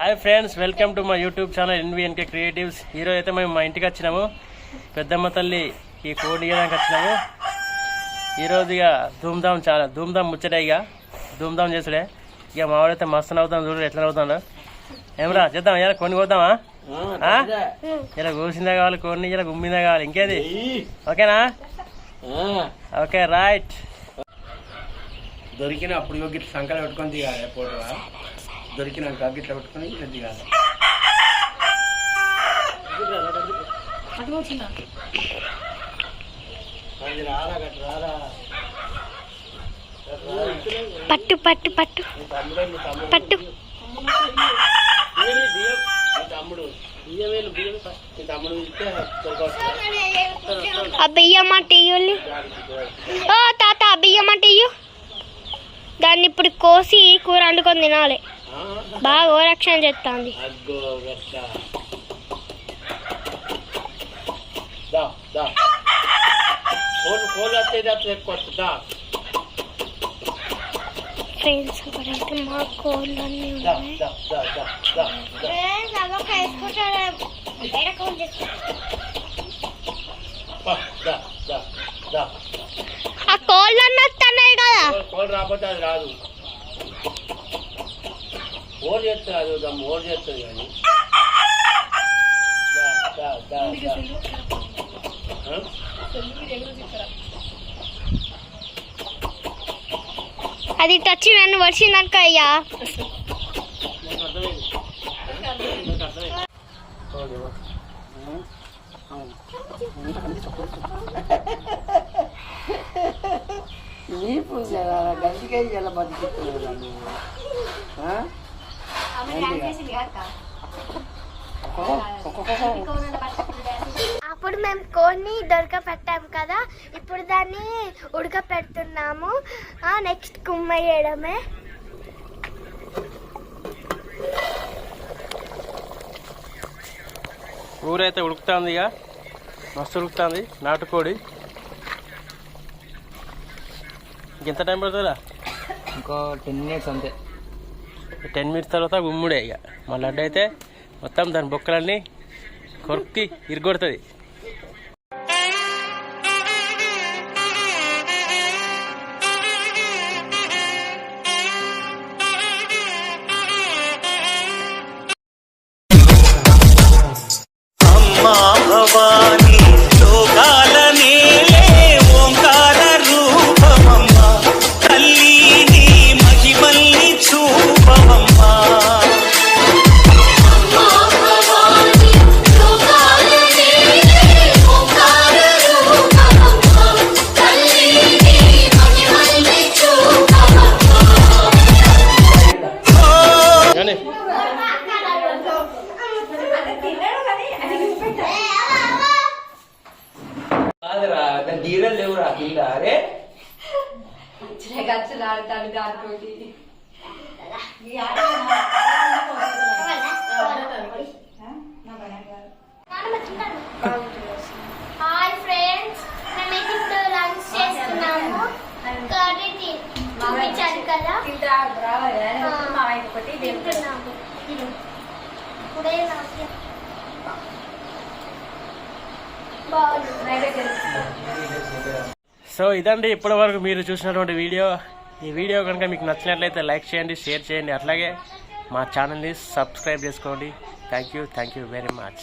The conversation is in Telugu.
Hi friends, welcome to my YouTube channel NVNK creatives. ఈరోజు అయితే మేము మా ఇంటికి వచ్చినాము. పెద్దమ్మ తల్లి ఈ కోడి ఇవ్వడానికి వచ్చినాము. ఈరోజు ఇక చాలా ధూమ్ధామ్ ముచ్చటే, ఇక ధూమ్ధామ్ చేసుడే. ఇక మావాడైతే మస్తు నవ్వుతాం, చూడు ఎట్లా నవ్వుతాడు. ఏమరా చేద్దాం, ఇలా కొన్ని పోద్దామా? ఇలా కూసిందా కావాలి, కొన్ని ఇలా గుమ్మిందా కావాలి, ఇంకేది ఓకేనా? Okay right. దొరికిన అప్పుడు గిట్ల సంకలు పెట్టుకొని దిగాలి, ఫోటో దొరికినాక గిట్ల పెట్టుకొని ఇట్లా దిగాలి. పట్టు పట్టు పట్టు పట్టు. ఆ బియ్యం అంటే ఓ తాత, ఆ బియ్యం అంటే దాన్ని ఇప్పుడు కోసి కూర వండుకొని తినాలి. బాగా ఓరక్షణ చేస్తుంది. ఫ్రెండ్స్ ఇక్కడైతే మా కోళ్ళన్నీ ఉన్నాయి. ఆ కోళ్ళన్నీ వస్తున్నాయి కదా. కోళ్ళు రాకపోతే అది రాదు, ఓర్ చేస్తుంది. అది ఓర్ చేస్తుంది కానీ అది టచ్ నన్ను వచ్చిందనుక అయ్యా. అప్పుడు మేము కోడిని దొరక పెట్టాము కదా, ఇప్పుడు దాన్ని ఉడక పెడుతున్నాము. నెక్స్ట్ కుమ్మయ్యడమే. ఊరైతే ఉడుకుతుంది, ఇక మస్తు ఉడుకుతుంది నాటుకోడి. ఇంకెంత టైం పడుతుందా? ఇంకో 10 minutes అంతే. 10 minutes తర్వాత గుమ్ముడే. ఇక మా లడ్డు అయితే మొత్తం దాని బొక్కలన్నీ కొరికి ఇరుగొడుతుంది. అమ్మా భవాని లోకాలనే ఓంకార రూపమమ్మా, తల్లి నీ మహిమల్ని చూపవమ్మా. డీరలు లేవురా కింద. అరే గచ్చలాడతాడు దాంతోటి. హాయ్ ఫ్రెండ్స్, మేమైతే ఇప్పుడు లంచ్ చేస్తున్నాము. చూపించాను కదా, తింటున్నాము. ఇప్పుడే సో ఇదండి ఇప్పటి వరకు మీరు చూసినటువంటి వీడియో. ఈ వీడియో కనుక మీకు నచ్చినట్లయితే లైక్ చేయండి, షేర్ చేయండి, అట్లాగే మా ఛానల్ని సబ్స్క్రైబ్ చేసుకోండి. Thank you very much.